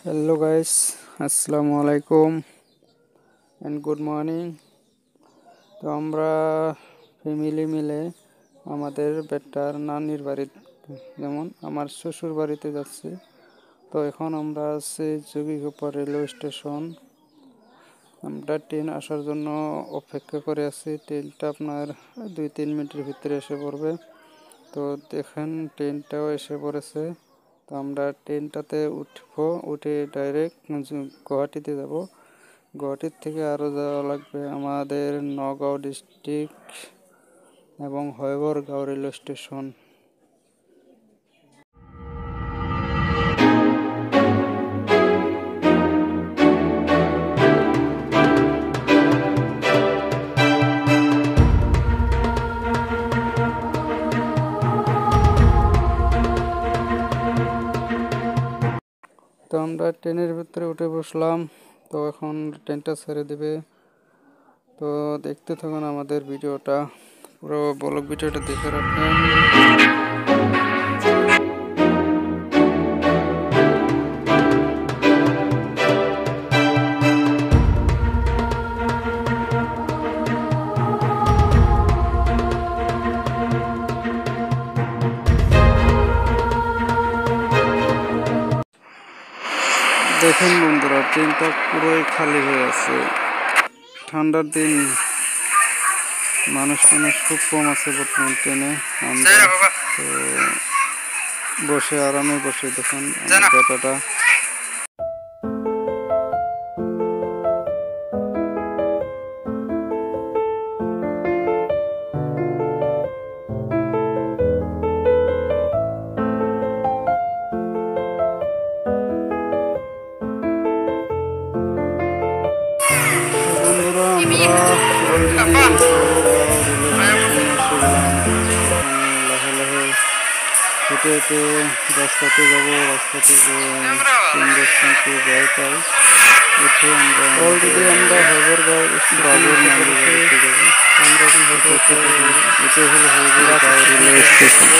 Hello guys, আসসালামু আলাইকুম and good morning. তো আমরা ফ্যামিলি মিলে আমাদের বেটার নানির বাড়ি, যেমন আমার শ্বশুর বাড়িতে যাচ্ছি। তো এখন আমরা আছি যোগীঘোপা রেলওয়ে স্টেশন। আমরা ট্রেন আসার জন্য অপেক্ষা করে আছি। ট্রেনটা আপনার 2-3 মিনিটের ভিতরে এসে পড়বে। তো দেখেন ট্রেনটাও এসে পড়েছে। তো আমরা ট্রেনটাতে উঠবো, উঠে ডাইরেক্ট গুয়াহাটিতে যাব। গুয়াহাটির থেকে আরও যাওয়া লাগবে আমাদের নগাঁও ডিস্ট্রিক্ট এবং হয়বরগাঁও রেলওয়ে স্টেশন। তো আমরা ট্রেনের ভিতরে উঠে বসলাম। তো এখন ট্রেনটা ছেড়ে দেবে। তো দেখতে থাকুন আমাদের ভিডিওটা, পুরো ব্লগ ভিডিওটা দেখে রাখেন। দেখুন বন্ধুরা, ট্রেনটা পুরোই খালি হয়ে আছে। ঠান্ডার দিন, মানুষ খুব কম আছে বর্তমান ট্রেনে। আমরা তো বসে আরামে বসে দেখুন ব্যাটাটা। হেঁটে হেঁটে রাস্তাতে যাবো। রাস্তা থেকে গাড়িটাই উঠে আমরা অলরেডি আমরা হয়বরগাঁও বাবুর নামের বাড়িতে যাবো। আমরা এখন এটাই হলো হয়বরগাঁও রেলওয়ে স্টেশন।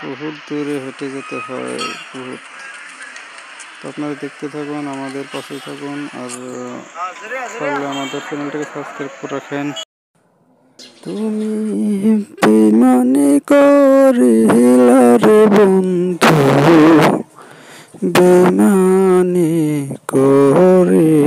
বহুত দূরে হেঁটে যেতে হয়, বহুত। তো আপনারা দেখতে থাকুন, আমাদের পাশে থাকুন, আর পারলে আমাদের চ্যানেলটাকে সাবস্ক্রাইব করে রাখেন। তুমি বেমানি করিলা রে বন্ধু, বেমানি করিলা।